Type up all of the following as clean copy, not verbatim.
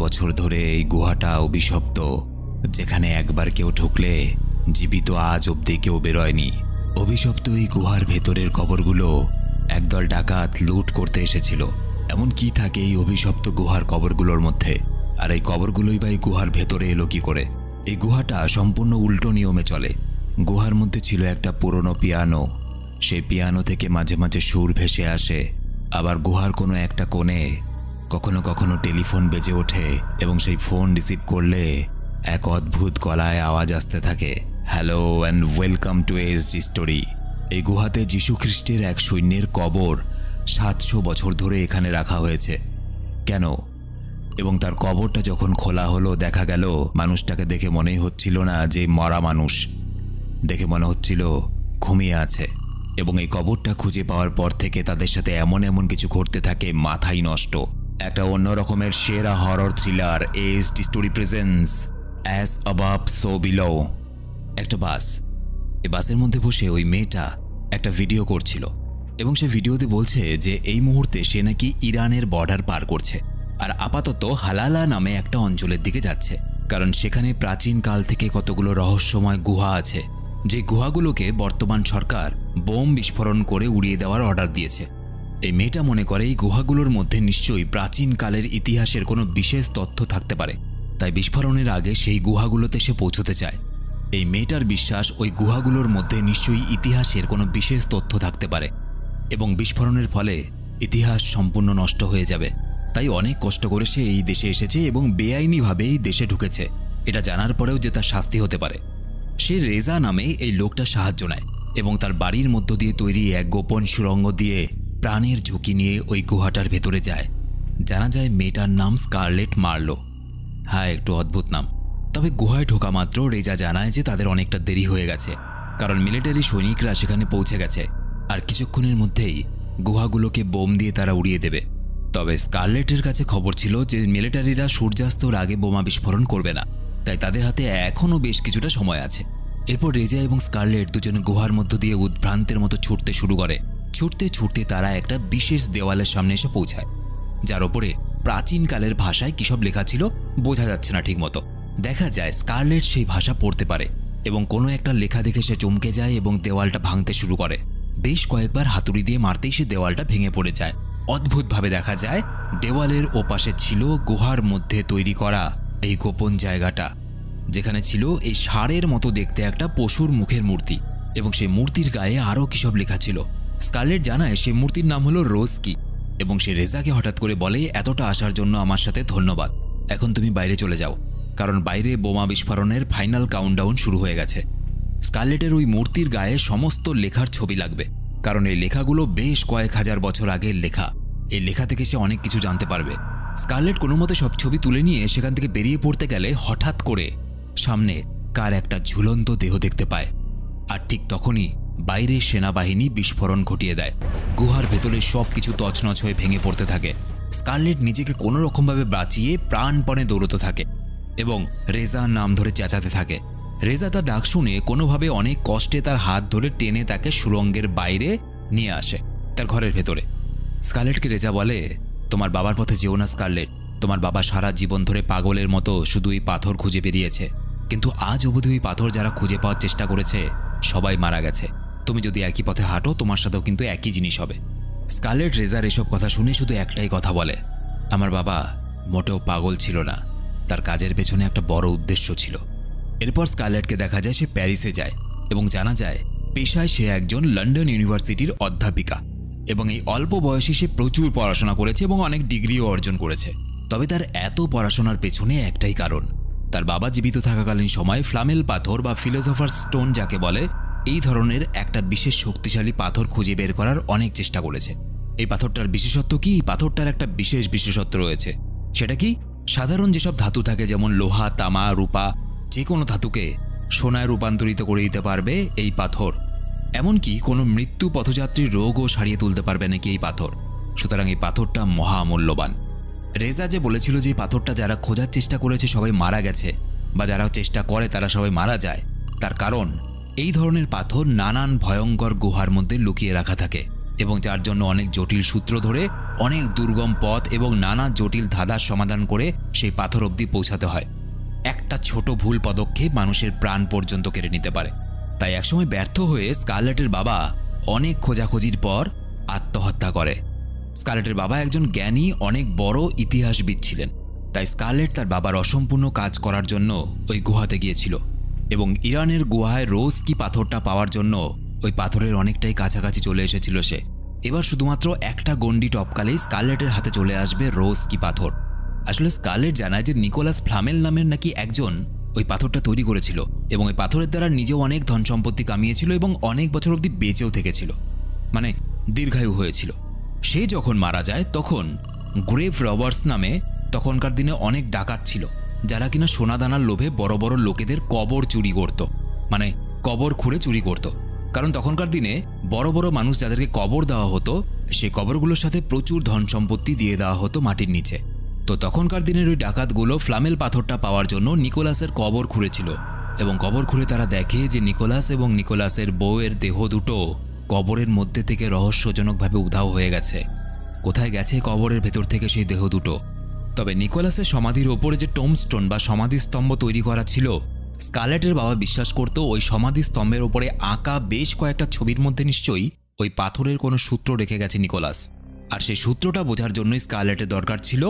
বছর ধরে এই গুহাটা অভিশপ্ত, যেখানে একবার কেউ ঢুকলে জীবিত আজ অবধি কেউ বেরোয়নি। অভিশপ্ত এই গুহার ভেতরের কবরগুলো একদল ডাকাত লুট করতে এসেছিল। এমন কি থাকে এই অভিশপ্ত গুহার কবরগুলোর মধ্যে? আর এই কবরগুলোই বা এই গুহার ভেতরে এলো কি করে? এই গুহাটা সম্পূর্ণ উল্টো নিয়মে চলে। গুহার মধ্যে ছিল একটা পুরনো পিয়ানো। সেই পিয়ানো থেকে মাঝে মাঝে সুর ভেসে আসে। আবার গুহার কোনো একটা কোণে কখনো কখনো টেলিফোন বেজে ওঠে এবং সেই ফোন রিসিভ করলে এক অদ্ভুত গলায় আওয়াজ আসতে থাকে, hello and welcome to SG story. এই গুহাতে যীশু খ্রিস্টের এক সৈন্যের কবর 700 বছর ধরে এখানে রাখা হয়েছে। কেন? এবং তার কবরটা যখন খোলা হলো, দেখা গেল মানুষটাকে দেখে মনেই হচ্ছিল না যে মরা মানুষ, দেখে মনে হচ্ছিল ঘুমিয়ে আছে। এবং এই কবরটা খুঁজে পাওয়ার পর থেকে তাদের সাথে এমন এমন কিছু ঘটতে থাকে, মাথাই নষ্ট। একটা অন্য রকমের সেরা horror thriller SD story presence as above so below. একটা বাস, এই বাসের মধ্যে বসে ওই মেয়েটা একটা ভিডিও করছিল এবং সে ভিডিওতে বলছে যে এই মুহূর্তে সে নাকি ইরানের বর্ডার পার করছে আর আপাতত হালালা নামে একটা অঞ্চলের দিকে যাচ্ছে, কারণ সেখানে প্রাচীন কাল থেকে কতগুলো রহস্যময় গুহা আছে, যে গুহাগুলোকে বর্তমান সরকার বোম বিস্ফোরণ করে উড়িয়ে দেওয়ার অর্ডার দিয়েছে। এই মেয়েটা মনে করে এই গুহাগুলোর মধ্যে নিশ্চয়ই প্রাচীন কালের ইতিহাসের কোনো বিশেষ তথ্য থাকতে পারে, তাই বিস্ফোরণের আগে সেই গুহাগুলোতে সে পৌঁছতে চায়। এই মেয়েটার বিশ্বাস ওই গুহাগুলোর মধ্যে নিশ্চয়ই ইতিহাসের কোনো বিশেষ তথ্য থাকতে পারে এবং বিস্ফোরণের ফলে ইতিহাস সম্পূর্ণ নষ্ট হয়ে যাবে। তাই অনেক কষ্ট করে সে এই দেশে এসেছে এবং বেআইনিভাবে এই দেশে ঢুকেছে, এটা জানার পরেও যে তার শাস্তি হতে পারে। সে রেজা নামে এই লোকটা সাহায্য নেয় এবং তার বাড়ির মধ্য দিয়ে তৈরি এক গোপন সুড়ঙ্গ দিয়ে প্রাণের ঝুঁকি নিয়ে ওই গুহাটার ভেতরে যায়। জানা যায় মেয়েটার নাম স্কারলেট মার্লো। হ্যাঁ, একটু অদ্ভুত নাম। তবে গুহায় ঢোকা মাত্র রেজা জানায় যে তাদের অনেকটা দেরি হয়ে গেছে, কারণ মিলিটারি সৈনিকরা সেখানে পৌঁছে গেছে আর কিছুক্ষণের মধ্যেই গুহাগুলোকে বোম দিয়ে তারা উড়িয়ে দেবে। তবে স্কারলেটের কাছে খবর ছিল যে মিলিটারিরা সূর্যাস্তর আগে বোমা বিস্ফোরণ করবে না, তাই তাদের হাতে এখনও বেশ কিছুটা সময় আছে। এরপর রেজা এবং স্কারলেট দুজনে গুহার মধ্য দিয়ে উদ্ভ্রান্তের মতো ছুটতে শুরু করে। ছুটতে ছুটতে তারা একটা বিশেষ দেওয়ালের সামনে এসে পৌঁছায়, যার ওপরে প্রাচীনকালের ভাষায় কিসব লেখা ছিল বোঝা যাচ্ছে না ঠিক মতো। দেখা যায় স্কারলেট সেই ভাষা পড়তে পারে এবং কোনো একটা লেখা দেখে সে চমকে যায় এবং দেওয়ালটা ভাঙতে শুরু করে। বেশ কয়েকবার হাতুড়ি দিয়ে মারতেই সে দেওয়ালটা ভেঙে পড়ে যায়। অদ্ভুতভাবে দেখা যায় দেওয়ালের ওপাশে ছিল গুহার মধ্যে তৈরি করা এই গোপন জায়গাটা, যেখানে ছিল এই ষাঁড়ের মতো দেখতে একটা পশুর মুখের মূর্তি এবং সেই মূর্তির গায়ে আরও কিসব লেখা ছিল। স্কারলেট জানায় সেই মূর্তির নাম হলো রোজকি এবং সে রেজাকে হঠাৎ করে বলে, এতটা আসার জন্য আমার সাথে ধন্যবাদ, এখন তুমি বাইরে চলে যাও, কারণ বাইরে বোমা বিস্ফোরণের ফাইনাল কাউন্টডাউন শুরু হয়ে গেছে। স্কারলেটের ওই মূর্তির গায়ে সমস্ত লেখার ছবি লাগবে, কারণ এই লেখাগুলো বেশ কয়েক হাজার বছর আগের লেখা। এই লেখা থেকে সে অনেক কিছু জানতে পারবে। স্কারলেট কোনো মতে সব ছবি তুলে নিয়ে সেখান থেকে বেরিয়ে পড়তে গেলে হঠাৎ করে সামনে কার একটা ঝুলন্ত দেহ দেখতে পায়, আর ঠিক তখনই বাইরে সেনাবাহিনী বিস্ফোরণ ঘটিয়ে দেয়। গুহার ভেতরে সব কিছু তছনছ হয়ে ভেঙে পড়তে থাকে। স্কারলেট নিজেকে কোনো রকমভাবে বাঁচিয়ে প্রাণপণে দৌড়তে থাকে এবং রেজার নাম ধরে চেঁচাতে থাকে। রেজা তার ডাক শুনে কোনোভাবে অনেক কষ্টে তার হাত ধরে টেনে তাকে সুড়ঙ্গের বাইরে নিয়ে আসে, তার ঘরের ভেতরে। স্কারলেটকে রেজা বলে, তোমার বাবার পথে যেও না স্কারলেট, তোমার বাবা সারা জীবন ধরে পাগলের মতো শুধু এই পাথর খুঁজে বেরিয়েছে, কিন্তু আজ অবধি ওই পাথর যারা খুঁজে পাওয়ার চেষ্টা করেছে সবাই মারা গেছে। তুমি যদি একই পথে হাঁটো তোমার সাথেও কিন্তু একই জিনিস হবে। স্কারলেট রেজার এসব কথা শুনে শুধু একটাই কথা বলে, আমার বাবা মোটেও পাগল ছিল না, তার কাজের পেছনে একটা বড় উদ্দেশ্য ছিল। এরপর স্কারলেটকে দেখা যায় সে প্যারিসে যায় এবং জানা যায় পেশায় সে একজন লন্ডন ইউনিভার্সিটির অধ্যাপিকা এবং এই অল্প বয়সে সে প্রচুর পড়াশোনা করেছে এবং অনেক ডিগ্রিও অর্জন করেছে। তবে তার এত পড়াশোনার পেছনে একটাই কারণ, তার বাবা জীবিত থাকাকালীন সময় ফ্লামেল পাথর বা ফিলোসফার স্টোন যাকে বলে, এই ধরনের একটা বিশেষ শক্তিশালী পাথর খুঁজে বের করার অনেক চেষ্টা করেছে। এই পাথরটার বিশেষত্ব কি? পাথরটার একটা বিশেষ বিশেষত্ব রয়েছে। সেটা কি? সাধারণ যেসব ধাতু থাকে যেমন লোহা, তামা, রূপা, যে কোনো ধাতুকে সোনায় রূপান্তরিত করে দিতে পারবে এই পাথর। এমনকি কোনো মৃত্যু পথযাত্রীর রোগও সারিয়ে তুলতে পারবে নাকি এই পাথর। সুতরাং এই পাথরটা মহামূল্যবান। রেজা যে বলেছিল যে পাথরটা যারা খোঁজার চেষ্টা করেছে সবাই মারা গেছে, বা যারা চেষ্টা করে তারা সবাই মারা যায়, তার কারণ এই ধরনের পাথর নানান ভয়ঙ্কর গুহার মধ্যে লুকিয়ে রাখা থাকে এবং যার জন্য অনেক জটিল সূত্র ধরে অনেক দুর্গম পথ এবং নানা জটিল ধাঁধার সমাধান করে সেই পাথর অবধি পৌঁছাতে হয়। একটা ছোট ভুল পদক্ষেপ মানুষের প্রাণ পর্যন্ত কেড়ে নিতে পারে। তাই একসময় ব্যর্থ হয়ে স্কারলেটের বাবা অনেক খোঁজাখুঁজির পর আত্মহত্যা করে। স্কারলেটের বাবা একজন জ্ঞানী অনেক বড় ইতিহাসবিদ ছিলেন। তাই স্কারলেট তার বাবার অসম্পূর্ণ কাজ করার জন্য ওই গুহাতে গিয়েছিল এবং ইরানের গুহায় রোজ কি পাথরটা পাওয়ার জন্য ওই পাথরের অনেকটাই কাছাকাছি চলে এসেছিল সে। এবার শুধুমাত্র একটা গণ্ডি টপকালেই স্কারলেটের হাতে চলে আসবে রোজ কি পাথর। আসলে স্কারলেট জানায় যে নিকোলাস ফ্লামেল নামের নাকি একজন ওই পাথরটা তৈরি করেছিল এবং ওই পাথরের দ্বারা নিজেও অনেক ধন সম্পত্তি কামিয়েছিল এবং অনেক বছর অবধি বেঁচেও থেকেছিল, মানে দীর্ঘায়ু হয়েছিল। সে যখন মারা যায় তখন গ্রেভ রবার্স নামে তখনকার দিনে অনেক ডাকাত ছিল যারা কিনা সোনাদানার লোভে বড় বড় লোকেদের কবর চুরি করত, মানে কবর খুঁড়ে চুরি করত। কারণ তখনকার দিনে বড় বড় মানুষ যাদেরকে কবর দেওয়া হতো সেই কবরগুলোর সাথে প্রচুর ধন সম্পত্তি দিয়ে দেওয়া হতো মাটির নিচে। তো তখনকার দিনের ওই ডাকাতগুলো ফ্লামেল পাথরটা পাওয়ার জন্য নিকোলাসের কবর খুঁড়েছিল এবং কবর খুঁড়ে তারা দেখে যে নিকোলাস এবং নিকোলাসের বউয়ের দেহ দুটো কবরের মধ্যে থেকে রহস্যজনকভাবে উধাও হয়ে গেছে। কোথায় গেছে কবরের ভেতর থেকে সেই দেহ দুটো? তবে নিকোলাসের সমাধির ওপরে যে টোমস্টোন বা সমাধিস্তম্ভ তৈরি করা ছিল, স্কারলেটের বাবা বিশ্বাস করত ওই সমাধিস্তম্ভের ওপরে আঁকা বেশ কয়েকটা ছবির মধ্যে নিশ্চয়ই ওই পাথরের কোনো সূত্র রেখে গেছে নিকোলাস। আর সেই সূত্রটা বোঝার জন্যই স্কারলেটের দরকার ছিল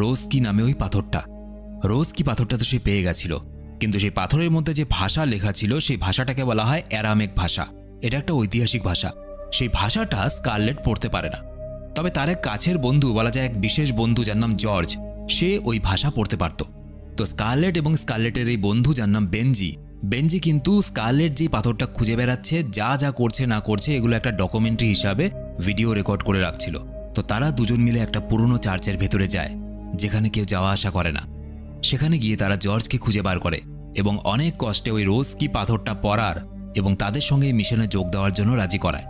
রোজ কি নামে ওই পাথরটা। রোজ কি পাথরটা তো সে পেয়ে গেছিল, কিন্তু সেই পাথরের মধ্যে যে ভাষা লেখা ছিল সেই ভাষাটাকে বলা হয় অ্যারামিক ভাষা। এটা একটা ঐতিহাসিক ভাষা। সেই ভাষাটা স্কারলেট পড়তে পারে না, তবে তার এক কাছের বন্ধু, বলা যায় এক বিশেষ বন্ধু যার নাম জর্জ, সে ওই ভাষা পড়তে পারত। তো স্কারলেট এবং স্কারলেটের এই বন্ধু যার নাম বেনজি কিন্তু স্কারলেট যে পাথরটা খুঁজে বেড়াচ্ছে, যা যা করছে না করছে এগুলো একটা ডকুমেন্টারি হিসাবে ভিডিও রেকর্ড করে রাখছিল। তো তারা দুজন মিলে একটা পুরনো চার্চের ভেতরে যায় যেখানে কেউ যাওয়া আসা করে না। সেখানে গিয়ে তারা জর্জকে খুঁজে বার করে এবং অনেক কষ্টে ওই রোজ কি পাথরটা পড়ার এবং তাদের সঙ্গে এই মিশনে যোগ দেওয়ার জন্য রাজি করায়।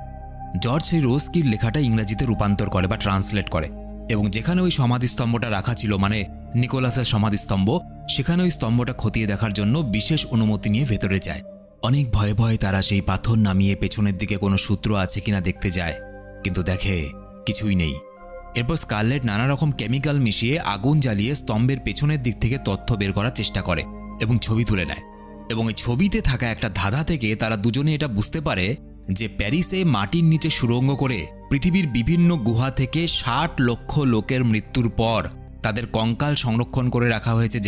জর্জ সেই রোজ কির লেখাটা ইংরেজিতে রূপান্তর করে বা ট্রান্সলেট করে এবং যেখানে ওই সমাধিস্তম্ভটা রাখা ছিল, মানে নিকোলাসের সমাধিস্তম্ভ, সেখানে ওই স্তম্ভটা খতিয়ে দেখার জন্য বিশেষ অনুমতি নিয়ে ভেতরে যায়। অনেক ভয়ে ভয়ে তারা সেই পাথর নামিয়ে পেছনের দিকে কোনো সূত্র আছে কিনা দেখতে যায়, কিন্তু দেখে কিছুই নেই। এরপর স্কারলেট নানা রকম কেমিক্যাল মিশিয়ে আগুন জ্বালিয়ে স্তম্ভের পেছনের দিক থেকে তথ্য বের করার চেষ্টা করে এবং ছবি তুলে নেয়। এবং এই ছবিতে থাকা একটা ধাঁধা থেকে তারা দুজনে এটা বুঝতে পারে যে প্যারিসে মাটির নিচে সুড়ঙ্গ করে পৃথিবীর বিভিন্ন গুহা থেকে 60 লক্ষ লোকের মৃত্যুর পর তাদের কঙ্কাল সংরক্ষণ করে রাখা হয়েছে,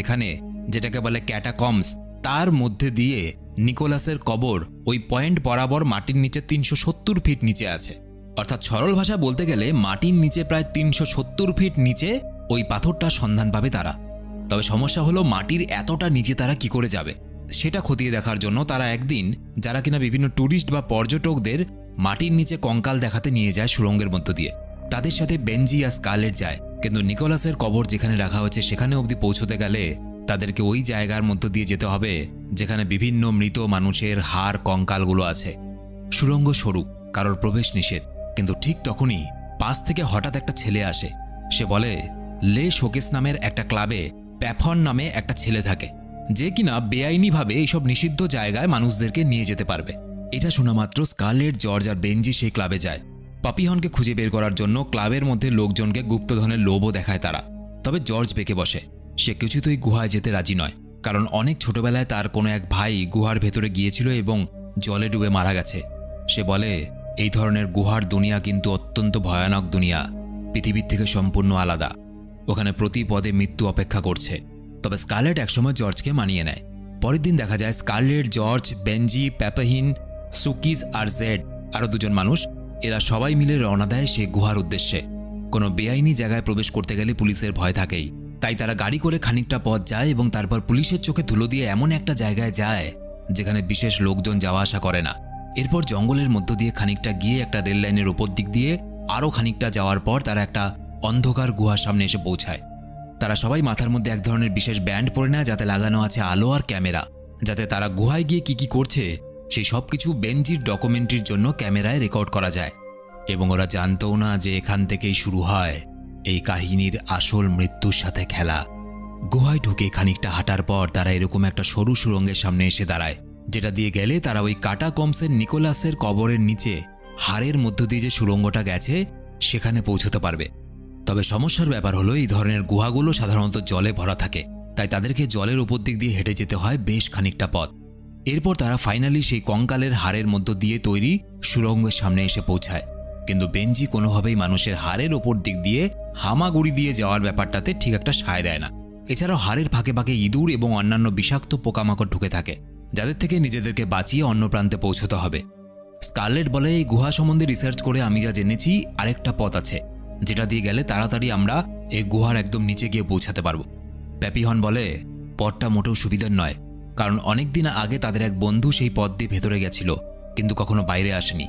যেটাকে বলে ক্যাটাকম্বস। তার মধ্যে দিয়ে নিকোলাসের কবর ওই পয়েন্ট বরাবর মাটির নিচে 370 ফিট নিচে আছে। অর্থাৎ সরল ভাষা বলতে গেলে মাটির নিচে প্রায় 370 ফিট নিচে ওই পাথরটার সন্ধান পাবে তারা। তবে সমস্যা হলো মাটির এতটা নিচে তারা কি করে যাবে, সেটা খতিয়ে দেখার জন্য তারা একদিন যারা কিনা বিভিন্ন ট্যুরিস্ট বা পর্যটকদের মাটির নিচে কঙ্কাল দেখাতে নিয়ে যায় সুড়ঙ্গের মধ্য দিয়ে, তাদের সাথে বেনজি আর স্কারলেট যায়। কিন্তু নিকোলাসের কবর যেখানে রাখা হয়েছে সেখানে অবধি পৌঁছতে গেলে তাদেরকে ওই জায়গার মধ্য দিয়ে যেতে হবে যেখানে বিভিন্ন মৃত মানুষের হাড় কঙ্কালগুলো আছে। সুড়ঙ্গ সরু, কারোর প্রবেশ নিষেধ। কিন্তু ঠিক তখনই পাশ থেকে হঠাৎ একটা ছেলে আসে। সে বলে লে শোকেস নামের একটা ক্লাবে প্যাফন নামে একটা ছেলে থাকে, যে কিনা বেআইনিভাবে এইসব নিষিদ্ধ জায়গায় মানুষদেরকে নিয়ে যেতে পারবে। এটা শোনা মাত্র স্কারলেট, জর্জ আর বেনজি সেই ক্লাবে যায়। পাপিহনকে খুঁজে বের করার জন্য ক্লাবের মধ্যে লোকজনকে গুপ্তধনের লোভও দেখায় তারা। তবে জর্জ বেঁকে বসে, সে কিছুতেই গুহায় যেতে রাজি নয়, কারণ অনেক ছোটবেলায় তার কোনো এক ভাই গুহার ভেতরে গিয়েছিল এবং জলে ডুবে মারা গেছে। সে বলে এই ধরনের গুহার দুনিয়া কিন্তু অত্যন্ত ভয়ানক দুনিয়া, পৃথিবীর থেকে সম্পূর্ণ আলাদা, ওখানে প্রতি পদে মৃত্যু অপেক্ষা করছে। তবে স্কারলেট একসময় জর্জকে মানিয়ে নেয়। পরের দিন দেখা যায় স্কারলেট, জর্জ, বেনজি, প্যাপাহিন, সুকিজ আর জেড, আরও দুজন মানুষ, এরা সবাই মিলে রওনা দেয় সেই গুহার উদ্দেশ্যে। কোনো বেআইনি জায়গায় প্রবেশ করতে গেলে পুলিশের ভয় থাকেই, তাই তারা গাড়ি করে খানিকটা পথ যায় এবং তারপর পুলিশের চোখে ধুলো দিয়ে এমন একটা জায়গায় যায় যেখানে বিশেষ লোকজন যাওয়া আসা করে না। এরপর জঙ্গলের মধ্য দিয়ে খানিকটা গিয়ে একটা রেল লাইনের ওপর দিক দিয়ে আরও খানিকটা যাওয়ার পর তারা একটা অন্ধকার গুহার সামনে এসে পৌঁছায়। তারা সবাই মাথার মধ্যে এক ধরনের বিশেষ ব্যান্ড পরে নেয় যাতে লাগানো আছে আলো আর ক্যামেরা, যাতে তারা গুহায় গিয়ে কি করছে সেই সব কিছু বেনজির ডকুমেন্টারির জন্য ক্যামেরায় রেকর্ড করা যায়। এবং ওরা জানতও না যে এখান থেকেই শুরু হয় এই কাহিনীর আসল মৃত্যুর সাথে খেলা। গুহায় ঢুকে খানিকটা হাঁটার পর তারা এরকম একটা সরু সুড়ঙ্গের সামনে এসে দাঁড়ায়, যেটা দিয়ে গেলে তারা ওই কাটাকম্বসের নিকোলাসের কবরের নিচে হাড়ের মধ্য দিয়ে যে সুড়ঙ্গটা গেছে সেখানে পৌঁছতে পারবে। তবে সমস্যার ব্যাপার হলো এই ধরনের গুহাগুলো সাধারণত জলে ভরা থাকে, তাই তাদেরকে জলের উপর দিক দিয়ে হেঁটে যেতে হয় বেশ খানিকটা পথ। এরপর তারা ফাইনালি সেই কঙ্কালের হাড়ের মধ্য দিয়ে তৈরি সুড়ঙ্গের সামনে এসে পৌঁছায়। কিন্তু বেনজি কোনোভাবেই মানুষের হাড়ের ওপর দিক দিয়ে হামাগুড়ি দিয়ে যাওয়ার ব্যাপারটাতে ঠিক একটা সায় দেয় না। এছাড়াও হাড়ের ফাঁকে ফাঁকে ইঁদুর এবং অন্যান্য বিষাক্ত পোকামাকড় ঢুকে থাকে, যাদের থেকে নিজেদেরকে বাঁচিয়ে অন্য প্রান্তে পৌঁছতে হবে। স্কারলেট বলে, এই গুহা সম্বন্ধে রিসার্চ করে আমি যা জেনেছি আরেকটা পথ আছে, যেটা দিয়ে গেলে তাড়াতাড়ি আমরা এই গুহার একদম নিচে গিয়ে পৌঁছাতে পারবো। প্যাপিহন বলে, পথটা মোটেও সুবিধার নয়, কারণ অনেক দিন আগে তাদের এক বন্ধু সেই পথ দিয়ে ভেতরে গেছিল, কিন্তু কখনো বাইরে আসেনি।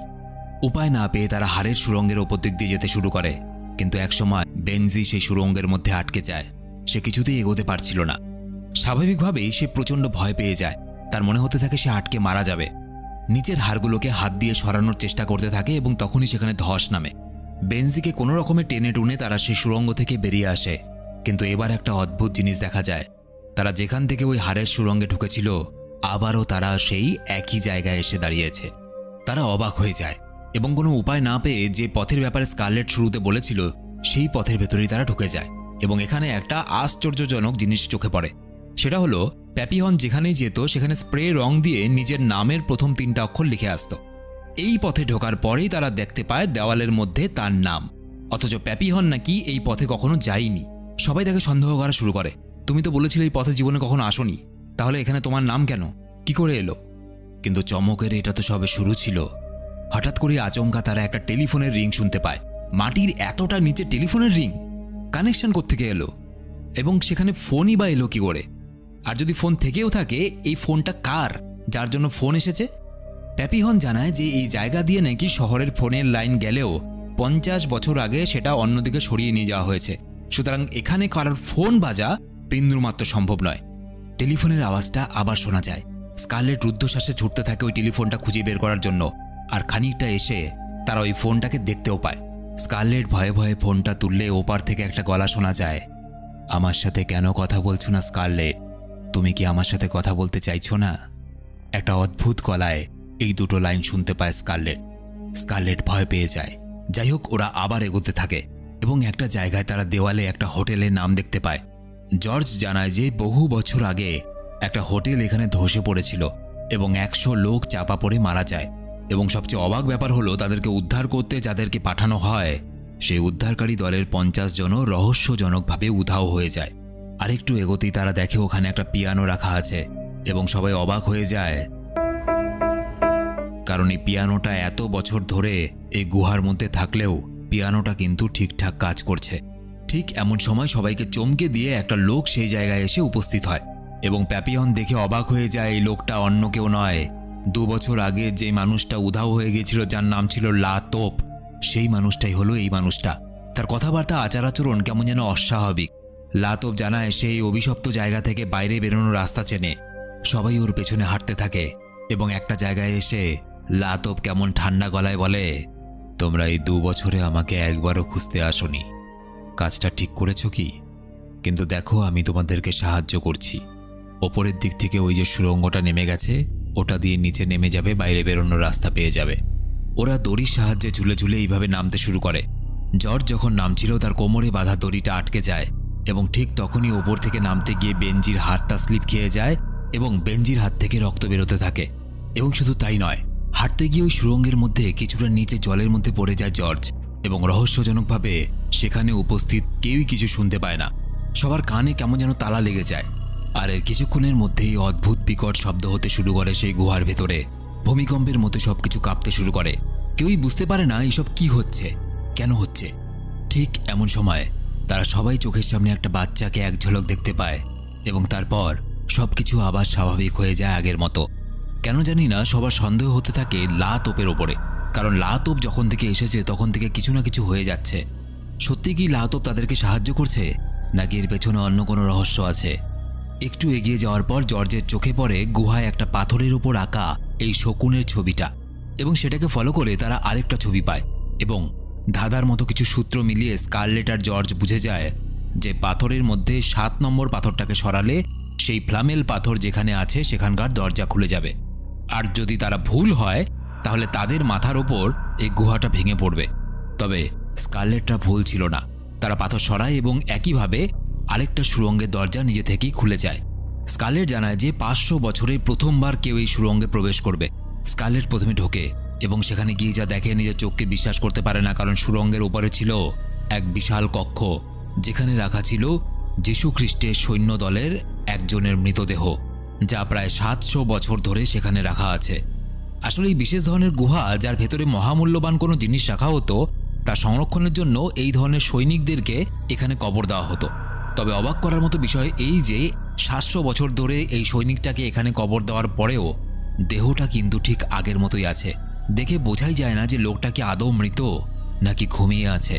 উপায় না পেয়ে তারা হাড়ের সুড়ঙ্গের ওপর দিক দিয়ে যেতে শুরু করে, কিন্তু একসময় বেনজি সেই সুড়ঙ্গের মধ্যে আটকে যায়। সে কিছুতেই এগোতে পারছিল না। স্বাভাবিকভাবেই সে প্রচণ্ড ভয় পেয়ে যায়। তার মনে হতে থাকে সে আটকে মারা যাবে। নিচের হাড়গুলোকে হাত দিয়ে সরানোর চেষ্টা করতে থাকে এবং তখনই সেখানে ধস নামে। বেনজিকে কোনো রকমে টেনে টুনে তারা সেই সুড়ঙ্গ থেকে বেরিয়ে আসে। কিন্তু এবার একটা অদ্ভুত জিনিস দেখা যায়। তারা যেখান থেকে ওই হাড়ের সুড়ঙ্গে ঢুকেছিল, আবারও তারা সেই একই জায়গায় এসে দাঁড়িয়েছে। তারা অবাক হয়ে যায় এবং কোনো উপায় না পেয়ে যে পথের ব্যাপারে স্কারলেট শুরুতে বলেছিল সেই পথের ভেতরেই তারা ঢুকে যায়। এবং এখানে একটা আশ্চর্যজনক জিনিস চোখে পড়ে। সেটা হলো, প্যাপিহন যেখানেই যেত সেখানে স্প্রে রং দিয়ে নিজের নামের প্রথম 3টা অক্ষর লিখে আসত। এই পথে ঢোকার পরেই তারা দেখতে পায় দেওয়ালের মধ্যে তার নাম, অথচ প্যাপিহন নাকি এই পথে কখনো যায়নি। সবাই তাকে সন্দেহ করা শুরু করে। তুমি তো বলেছিলে এই পথে জীবনে কখনো আসোনি, তাহলে এখানে তোমার নাম কেন, কি করে এলো? কিন্তু চমকের এটা তো সবে শুরু ছিল। হঠাৎ করে আচমকা তারা একটা টেলিফোনের রিং শুনতে পায়। মাটির এতটা নিচে টেলিফোনের রিং, কানেকশন কোত্থেকে এলো? এবং সেখানে ফোনই বা এলো কি করে? আর যদি ফোন থেকেও থাকে, এই ফোনটা কার, যার জন্য ফোন এসেছে? প্যাপিহন জানায় যে এই জায়গা দিয়ে নাকি শহরের ফোনের লাইন গেলেও 50 বছর আগে সেটা অন্যদিকে সরিয়ে নিয়ে যাওয়া হয়েছে। সুতরাং এখানে কারোর ফোন বাজা বিন্দুমাত্র সম্ভব নয়। টেলিফোনের আওয়াজটা আবার শোনা যায়। স্কারলেট রুদ্ধশ্বাসে ছুটতে থাকে ওই টেলিফোনটা খুঁজে বের করার জন্য। আর খানিকটা এসে তারা ওই ফোনটাকে দেখতেও পায়। স্কারলেট ভয়ে ভয়ে ফোনটা তুললে ওপার থেকে একটা গলা শোনা যায়, আমার সাথে কেন কথা বলছো না স্কারলেট? তুমি কি আমার সাথে কথা বলতে চাইছো না? একটা অদ্ভুত গলায় এই দুটো লাইন শুনতে পায় স্কারলেট। স্কারলেট ভয় পেয়ে যায়। যাই হোক, ওরা আবার এগোতে থাকে এবং একটা জায়গায় তারা দেওয়ালে একটা হোটেলের নাম দেখতে পায়। জর্জ জানায় যে বহু বছর আগে একটা হোটেল এখানে ধসে পড়েছিল এবং 100 লোক চাপা পড়ে মারা যায়। এবং সবচেয়ে অবাক ব্যাপার হলো, তাদেরকে উদ্ধার করতে যাদেরকে পাঠানো হয় সেই উদ্ধারকারী দলের 50 জনও রহস্যজনকভাবে উধাও হয়ে যায়। আরেকটু এগোতেই তারা দেখে ওখানে একটা পিয়ানো রাখা আছে এবং সবাই অবাক হয়ে যায়, কারণ এই পিয়ানোটা এত বছর ধরে এই গুহার মধ্যে থাকলেও পিয়ানোটা কিন্তু ঠিকঠাক কাজ করছে। ঠিক এমন সময় সবাইকে চমকে দিয়ে একটা লোক সেই জায়গায় এসে উপস্থিত হয় এবং প্যাপিহন দেখে অবাক হয়ে যায় এই লোকটা অন্য কেউ নয়, 2 বছর আগে যে মানুষটা উধাও হয়ে গিয়েছিল, যার নাম ছিল লাতোপ, সেই মানুষটাই হলো এই মানুষটা। তার কথাবার্তা, আচার আচরণ কেমন যেন অস্বাভাবিক। লাতোপ জানায় সেই অভিশপ্ত জায়গা থেকে বাইরে বেরোনোর রাস্তা চেনে। সবাই ওর পেছনে হাঁটতে থাকে এবং একটা জায়গায় এসে লাতোপ কেমন ঠান্ডা গলায় বলে, তোমরা এই 2 বছরে আমাকে একবারও খুঁজতে আসোনি, কাজটা ঠিক করেছ কি? কিন্তু দেখো, আমি তোমাদেরকে সাহায্য করছি। ওপরের দিক থেকে ওই যে সুড়ঙ্গটা নেমে গেছে, ওটা দিয়ে নিচে নেমে যাবে, বাইরে বেরোনোর রাস্তা পেয়ে যাবে। ওরা দড়ির সাহায্যে ঝুলে ঝুলে এইভাবে নামতে শুরু করে। জর্জ যখন নামছিল তার কোমরে বাঁধা দড়িটা আটকে যায় এবং ঠিক তখনই ওপর থেকে নামতে গিয়ে বেনজির হাতটা স্লিপ খেয়ে যায় এবং বেনজির হাত থেকে রক্ত বেরোতে থাকে। এবং শুধু তাই নয়, হাঁটতে গিয়ে ওই সুড়ঙ্গের মধ্যে কিছুটা নিচে জলের মধ্যে পড়ে যায় জর্জ এবং রহস্যজনকভাবে সেখানে উপস্থিত কেউই কিছু শুনতে পায় না। সবার কানে কেমন যেন তালা লেগে যায়। আর এর কিছুক্ষণের মধ্যেই অদ্ভুত বিকট শব্দ হতে শুরু করে সেই গুহার ভেতরে। ভূমিকম্পের মতো সবকিছু কাঁপতে শুরু করে। কেউই বুঝতে পারে না এইসব কি হচ্ছে, কেন হচ্ছে। ঠিক এমন সময় তারা সবাই চোখের সামনে একটা বাচ্চাকে এক ঝলক দেখতে পায় এবং তারপর সবকিছু আবার স্বাভাবিক হয়ে যায় আগের মতো। কেন জানি না সবার সন্দেহ হতে থাকে লাতোপের ওপরে, কারণ লাতোপ যখন থেকে এসেছে তখন থেকে কিছু না কিছু হয়ে যাচ্ছে। সত্যি কি লাতোপ তাদেরকে সাহায্য করছে, নাকি এর পেছনে অন্য কোনো রহস্য আছে? একটু এগিয়ে যাওয়ার পর জর্জের চোখে পড়ে গুহায় একটা পাথরের উপর আঁকা এই শকুনের ছবিটা এবং সেটাকে ফলো করে তারা আরেকটা ছবি পায় এবং ধাঁধার মতো কিছু সূত্র মিলিয়ে স্কারলেট আর জর্জ বুঝে যায় যে পাথরের মধ্যে 7 নম্বর পাথরটাকে সরালে সেই ফ্লামেল পাথর যেখানে আছে সেখানকার দরজা খুলে যাবে। আর যদি তারা ভুল হয় তাহলে তাদের মাথার ওপর এই গুহাটা ভেঙে পড়বে। তবে স্কারলেটরা ভুল ছিল না। তারা পাথর সরায় এবং একইভাবে আরেকটা সুড়ঙ্গের দরজা নিজে থেকেই খুলে যায়। স্কারলেট জানায় যে 500 বছরে প্রথমবার কেউ এই সুড়ঙ্গে প্রবেশ করবে। স্কারলেট প্রথমে ঢোকে এবং সেখানে গিয়ে যা দেখে নিজের চোখকে বিশ্বাস করতে পারে না, কারণ সুড়ঙ্গের উপরে ছিল এক বিশাল কক্ষ, যেখানে রাখা ছিল যীশু খ্রিস্টের সৈন্য দলের একজনের মৃতদেহ, যা প্রায় 700 বছর ধরে সেখানে রাখা আছে। আসলে এই বিশেষ ধরনের গুহা, যার ভেতরে মহামূল্যবান কোনো জিনিস রাখা হতো, তা সংরক্ষণের জন্য এই ধরনের সৈনিকদেরকে এখানে কবর দেওয়া হতো। তবে অবাক করার মতো বিষয় এই যে 700 বছর ধরে এই সৈনিকটাকে এখানে কবর দেওয়ার পরেও দেহটা কিন্তু ঠিক আগের মতোই আছে। দেখে বোঝাই যায় না যে লোকটা কি আদৌ মৃত নাকি ঘুমিয়ে আছে।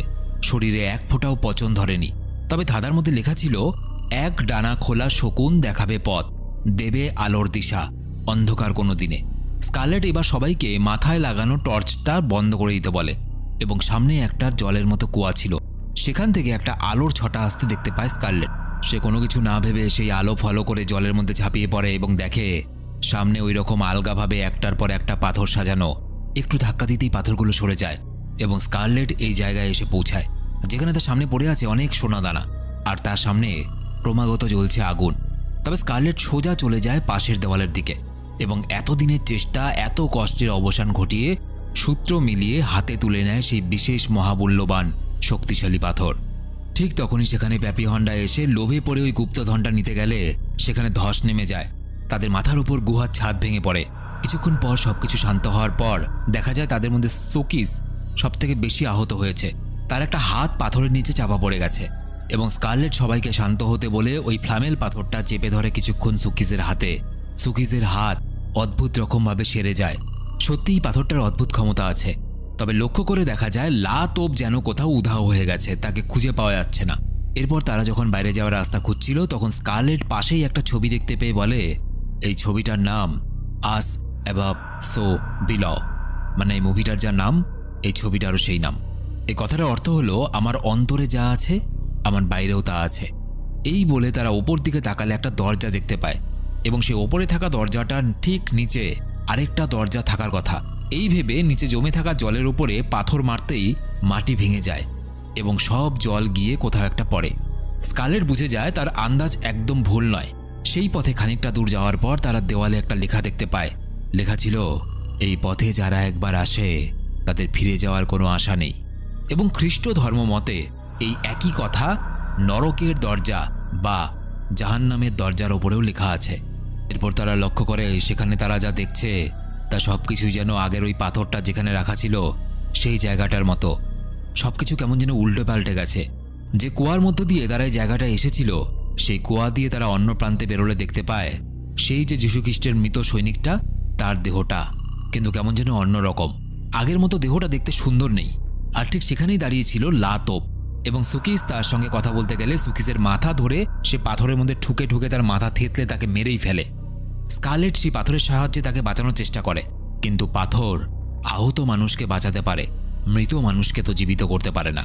শরীরে এক ফোঁটাও পচন ধরেনি। তবে ধাঁধার মধ্যে লেখা ছিল, এক ডানা খোলা শকুন দেখাবে পথ, দেবে আলোর দিশা অন্ধকার কোনো দিনে। স্কারলেট এবার সবাইকে মাথায় লাগানো টর্চটা বন্ধ করে দিতে বলে এবং সামনে একটা জলের মতো কুয়া ছিল, সেখান থেকে একটা আলোর ছটা আসতে দেখতে পায় স্কারলেট। সে কোনো কিছু না ভেবে সেই আলো ফলো করে জলের মধ্যে ঝাঁপিয়ে পড়ে এবং দেখে সামনে ওই রকম আলগাভাবে একটার পর একটা পাথর সাজানো। একটু ধাক্কা দিতেই পাথরগুলো সরে যায় এবং স্কারলেট এই জায়গায় এসে পৌঁছায়, যেখানে তার সামনে পড়ে আছে অনেক সোনাদানা, আর তার সামনে ক্রমাগত জ্বলছে আগুন। তবে স্কারলেট সোজা চলে যায় পাশের দেওয়ালের দিকে এবং এতদিনের চেষ্টা, এত কষ্টের অবসান ঘটিয়ে সূত্র মিলিয়ে হাতে তুলে নেয় সেই বিশেষ মহামূল্যবান শক্তিশালী পাথর। ঠিক তখনই সেখানে প্যাপি হন্ডা এসে লোভে পড়ে ওই গুপ্তধনটা নিতে গেলে সেখানে ধস নেমে যায়। তাদের মাথার উপর গুহার ছাদ ভেঙে পড়ে। কিছুক্ষণ পর সবকিছু শান্ত হওয়ার পর দেখা যায় তাদের মধ্যে সুকিস সবথেকে বেশি আহত হয়েছে। তার একটা হাত পাথরের নিচে চাপা পড়ে গেছে এবং স্কারলেট সবাইকে শান্ত হতে বলে ওই ফ্লামেল পাথরটা চেপে ধরে কিছুক্ষণ সুকিসের হাতে। সুকিসের হাত অদ্ভুত রকমভাবে সেরে যায়। সত্যিই পাথরটার অদ্ভুত ক্ষমতা আছে। তবে লক্ষ্য করে দেখা যায় লা তোপ যেন কোথাও উধাও হয়ে গেছে, তাকে খুঁজে পাওয়া যাচ্ছে না। এরপর তারা যখন বাইরে যাওয়ার রাস্তা খুঁজছিল তখন স্কারলেট পাশেই একটা ছবি দেখতে পেয়ে বলে, এই ছবিটার নাম আস অ্যাবাভ সো বিলো, মানে এই মুভিটার যা নাম এই ছবিটারও সেই নাম। এই কথাটার অর্থ হলো, আমার অন্তরে যা আছে আমার বাইরেও তা আছে। এই বলে তারা ওপর দিকে তাকালে একটা দরজা দেখতে পায় এবং সেই ওপরে থাকা দরজাটার ঠিক নিচে আরেকটা দরজা থাকার কথা। এই ভেবে নিচে জমে থাকা জলের উপরে পাথর মারতেই মাটি ভেঙে যায় এবং সব জল গিয়ে কোথাও একটা পড়ে। স্কারলেট বুঝে যায় তার আন্দাজ একদম ভুল নয়। সেই পথে খানিকটা দূর যাওয়ার পর তারা দেওয়ালে একটা লেখা দেখতে পায়। লেখা ছিল, এই পথে যারা একবার আসে তাদের ফিরে যাওয়ার কোনো আশা নেই। এবং খ্রিস্ট ধর্ম মতে এই একই কথা নরকের দরজা বা জাহান্নামের দরজার ওপরেও লেখা আছে। এরপর তারা লক্ষ্য করে সেখানে তারা যা দেখছে তা সবকিছুই যেন আগের ওই পাথরটা যেখানে রাখা ছিল সেই জায়গাটার মতো। সবকিছু কেমন যেন উল্টে পাল্টে গেছে। যে কুয়ার মধ্য দিয়ে তারা এই জায়গাটা এসেছিল, সেই কুয়া দিয়ে তারা অন্য প্রান্তে বেরোলে দেখতে পায় সেই যে যীশুখ্রিস্টের মৃত সৈনিকটা, তার দেহটা কিন্তু কেমন যেন অন্যরকম। আগের মতো দেহটা দেখতে সুন্দর নেই। আর ঠিক সেখানেই দাঁড়িয়ে ছিল লা তোপ এবং সুকিস তার সঙ্গে কথা বলতে গেলে সুকিসের মাথা ধরে সে পাথরের মধ্যে ঠুকে ঠুকে তার মাথা থেতলে তাকে মেরেই ফেলে। স্কারলেট সেই পাথরের সাহায্যে তাকে বাঁচানোর চেষ্টা করে, কিন্তু পাথর আহত মানুষকে বাঁচাতে পারে, মৃত মানুষকে তো জীবিত করতে পারে না।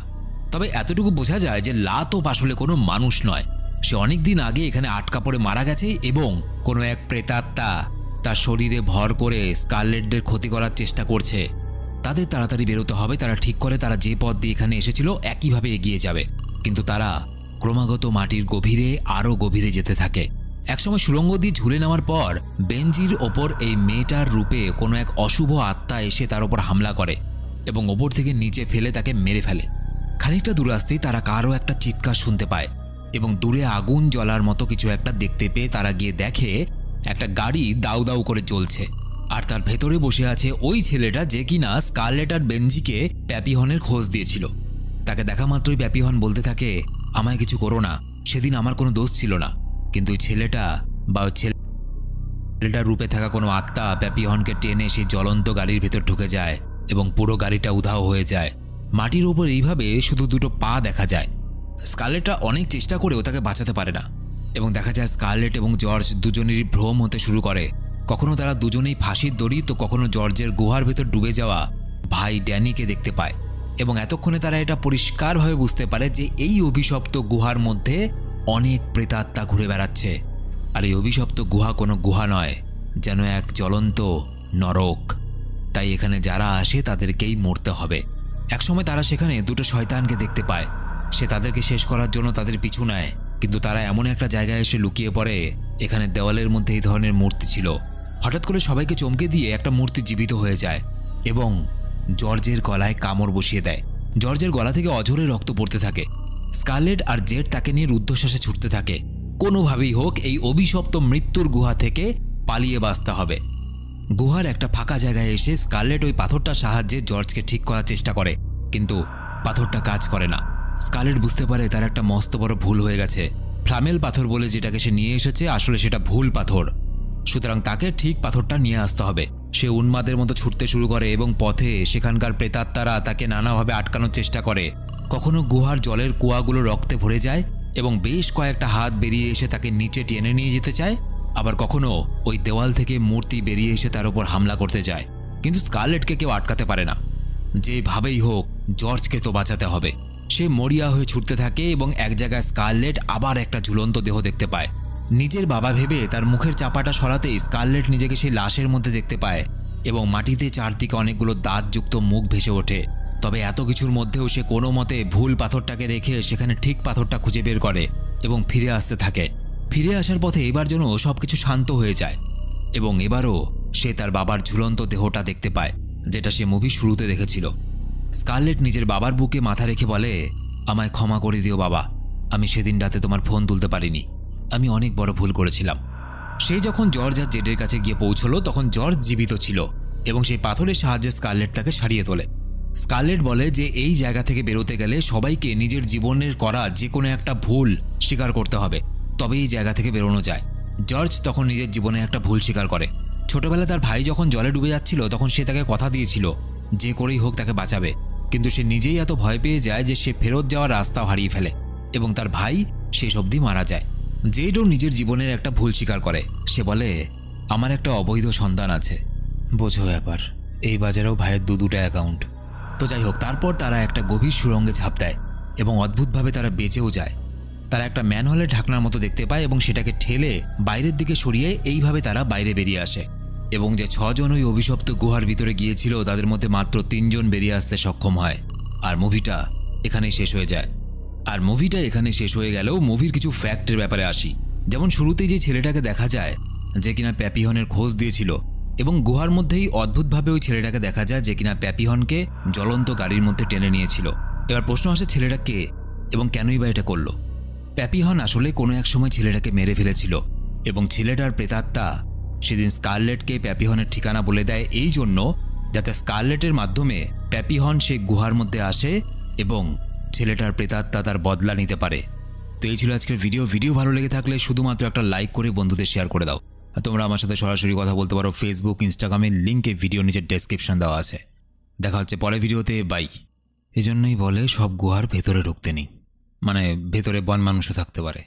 তবে এতটুকু বোঝা যায় যে লা তোপ আসলে কোনো মানুষ নয়। সে অনেক দিন আগে এখানে আটকা পড়ে মারা গেছে এবং কোনো এক প্রেতাত্মা তার শরীরে ভর করে স্কারলেটদের ক্ষতি করার চেষ্টা করছে। তাদের তাড়াতাড়ি বেরোতে হবে। তারা ঠিক করে তারা যে পথ দিয়ে এখানে এসেছিল একইভাবে এগিয়ে যাবে, কিন্তু তারা ক্রমাগত মাটির গভীরে আরও গভীরে যেতে থাকে। একসময় সুড়ঙ্গ দিয়ে ঝুলে নেওয়ার পর বেঞ্জির ওপর এই মেয়েটার রূপে কোনো এক অশুভ আত্মা এসে তার ওপর হামলা করে এবং ওপর থেকে নিচে ফেলে তাকে মেরে ফেলে। খানিকটা দূরে আসতেই তারা কারও একটা চিৎকার শুনতে পায় এবং দূরে আগুন জ্বলার মতো কিছু একটা দেখতে পেয়ে তারা গিয়ে দেখে একটা গাড়ি দাউ দাউ করে জ্বলছে, আর তার ভেতরে বসে আছে ওই ছেলেটা যে কিনা স্কারলেট আর বেনজিকে প্যাপিহনের খোঁজ দিয়েছিল। তাকে দেখা মাত্রই প্যাপিহন বলতে থাকে, আমায় কিছু করো না, সেদিন আমার কোনো দোষ ছিল না। কিন্তু ওই ছেলেটা বা ছেলেটার রূপে থাকা কোনো আত্মা প্যাপিহনকে টেনে সেই জ্বলন্ত গাড়ির ভেতর ঢুকে যায় এবং পুরো গাড়িটা উধাও হয়ে যায়। মাটির উপর এইভাবে শুধু দুটো পা দেখা যায়। স্কারলেটটা অনেক চেষ্টা করেও তাকে বাঁচাতে পারে না এবং দেখা যায় স্কারলেট এবং জর্জ দুজনেরই ভ্রম হতে শুরু করে। কখনো তারা দুজনেই ফাঁসির দড়ি তো কখনো জর্জের গুহার ভেতর ডুবে যাওয়া ভাই ড্যানিকে দেখতে পায় এবং এতক্ষণে তারা এটা পরিষ্কারভাবে বুঝতে পারে যে এই অভিশপ্ত গুহার মধ্যে অনেক প্রেতাত্মা ঘুরে বেড়াচ্ছে। আর এই অভিশপ্ত গুহা কোনো গুহা নয়, যেন এক জ্বলন্ত নরক। তাই এখানে যারা আসে তাদেরকেই মরতে হবে। একসময় তারা সেখানে দুটো শয়তানকে দেখতে পায়। সে তাদেরকে শেষ করার জন্য তাদের পিছু নেয়, কিন্তু তারা এমন একটা জায়গায় এসে লুকিয়ে পড়ে। এখানে দেওয়ালের মধ্যে এই ধরনের মূর্তি ছিল। হঠাৎ করে সবাইকে চমকে দিয়ে একটা মূর্তি জীবিত হয়ে যায় এবং জর্জের গলায় কামড় বসিয়ে দেয়। জর্জের গলা থেকে অঝরে রক্ত পড়তে থাকে। স্কারলেট আর জেড তাকে নিয়ে রুদ্ধশ্বাসে ছুটতে থাকে। কোনোভাবেই হোক এই অভিশপ্ত মৃত্যুর গুহা থেকে পালিয়ে বাঁচতে হবে। গুহার একটা ফাঁকা জায়গায় এসে স্কারলেট ওই পাথরটার সাহায্যে জর্জকে ঠিক করার চেষ্টা করে, কিন্তু পাথরটা কাজ করে না। স্কারলেট বুঝতে পারে তার একটা মস্ত বড় ভুল হয়ে গেছে। ফ্লামেল পাথর বলে যেটাকে সে নিয়ে এসেছে আসলে সেটা ভুল পাথর, সুতরাং তাকে ঠিক পাথরটা নিয়ে আসতে হবে। সে উন্মাদের মতো ছুটতে শুরু করে এবং পথে সেখানকার প্রেতাত্মারা তাকে নানাভাবে আটকানোর চেষ্টা করে। কখনো গুহার জলের কুয়াগুলো রক্তে ভরে যায় এবং বেশ কয়েকটা হাত বেরিয়ে এসে তাকে নিচে টেনে নিয়ে যেতে চায়। আবার কখনো ওই দেওয়াল থেকে মূর্তি বেরিয়ে এসে তার উপর হামলা করতে যায়, কিন্তু স্কারলেটকে কেউ আটকাতে পারে না। যেভাবেই হোক জর্জকে তো বাঁচাতে হবে। সে মরিয়া হয়ে ছুটতে থাকে এবং এক জায়গায় স্কারলেট আবার একটা ঝুলন্ত দেহ দেখতে পায়। নিজের বাবা ভেবে তার মুখের চাপাটা সরাতেই স্কারলেট নিজেকে সেই লাশের মধ্যে দেখতে পায় এবং মাটিতে চারদিকে অনেকগুলো দাঁতযুক্ত মুখ ভেসে ওঠে। তবে এত কিছুর মধ্যেও সে কোনো মতে ভুল পাথরটাকে রেখে সেখানে ঠিক পাথরটা খুঁজে বের করে এবং ফিরে আসতে থাকে। ফিরে আসার পথে এবার যেন সবকিছু শান্ত হয়ে যায় এবং এবারও সে তার বাবার ঝুলন্ত দেহটা দেখতে পায়, যেটা সে মুভি শুরুতে দেখেছিল। স্কারলেট নিজের বাবার বুকে মাথা রেখে বলে, আমায় ক্ষমা করে দিও বাবা, আমি সেদিন রাতে তোমার ফোন তুলতে পারিনি, আমি অনেক বড় ভুল করেছিলাম। সেই যখন জর্জ আর জেডের কাছে গিয়ে পৌঁছলো তখন জর্জ জীবিত ছিল এবং সেই পাথরের সাহায্যে স্কারলেট তাকে সারিয়ে তোলে। স্কারলেট বলে যে এই জায়গা থেকে বেরোতে গেলে সবাইকে নিজের জীবনের করা যে কোনো একটা ভুল স্বীকার করতে হবে, তবে এই জায়গা থেকে বেরোনো যায়। জর্জ তখন নিজের জীবনে একটা ভুল স্বীকার করে। ছোটবেলায় তার ভাই যখন জলে ডুবে যাচ্ছিল তখন সে তাকে কথা দিয়েছিল যে করেই হোক তাকে বাঁচাবে, কিন্তু সে নিজেই এত ভয় পেয়ে যায় যে সে ফেরত যাওয়ার রাস্তাও হারিয়ে ফেলে এবং তার ভাই শেষ অবধি মারা যায়। জেডও নিজের জীবনের একটা ভুল স্বীকার করে। সে বলে, আমার একটা অবৈধ সন্তান আছে, বোঝো ব্যাপার, এই বাজারেও ভাইয়ের দুটো অ্যাকাউন্ট। তো যাই হোক, তারপর তারা একটা গভীর সুড়ঙ্গে ঝাঁপ দেয় এবং অদ্ভুতভাবে তারা বেঁচেও যায়। তারা একটা ম্যানহোলের ঢাকনার মতো দেখতে পায় এবং সেটাকে ঠেলে বাইরের দিকে সরিয়ে এইভাবে তারা বাইরে বেরিয়ে আসে এবং যে 6 জন ওই অভিশপ্ত গুহার ভিতরে গিয়েছিল তাদের মধ্যে মাত্র 3 জন বেরিয়ে আসতে সক্ষম হয়। আর মুভিটা এখানেই শেষ হয়ে যায়। আর মুভিটা এখানে শেষ হয়ে গেলেও মুভির কিছু ফ্যাক্টের ব্যাপারে আসি। যেমন শুরুতেই যে ছেলেটাকে দেখা যায় যে কিনা প্যাপিহনের খোঁজ দিয়েছিল এবং গুহার মধ্যেই অদ্ভুতভাবে ওই ছেলেটাকে দেখা যায় যে কিনা প্যাপিহনকে জ্বলন্ত গাড়ির মধ্যে টেনে নিয়েছিল। এবার প্রশ্ন আসে ছেলেটা কে এবং কেনই বা এটা করলো। প্যাপিহন আসলে কোনো এক সময় ছেলেটাকে মেরে ফেলেছিল এবং ছেলেটার প্রেতাত্মা সেদিন স্কারলেটকে প্যাপিহনের ঠিকানা বলে দেয় এই জন্য যাতে স্কারলেটের মাধ্যমে প্যাপিহন সে গুহার মধ্যে আসে এবং ছেলেটার প্রেতাত্মা তার বদলা নিতে পারে। তো এই ছিল আজকের ভিডিও ভালো লেগে থাকলে শুধুমাত্র একটা লাইক করে বন্ধুদের শেয়ার করে দাও। আর তোমরা আমার সাথে সরাসরি কথা বলতে পারো ফেসবুক, ইনস্টাগ্রামের লিঙ্কে ভিডিও নিচের ডেসক্রিপশন দেওয়া আছে। দেখা হচ্ছে পরের ভিডিওতে, বাই। এজন্যই বলে সব গুহার ভেতরে ঢুকতে নেই, মানে ভেতরে বন মানুষও থাকতে পারে।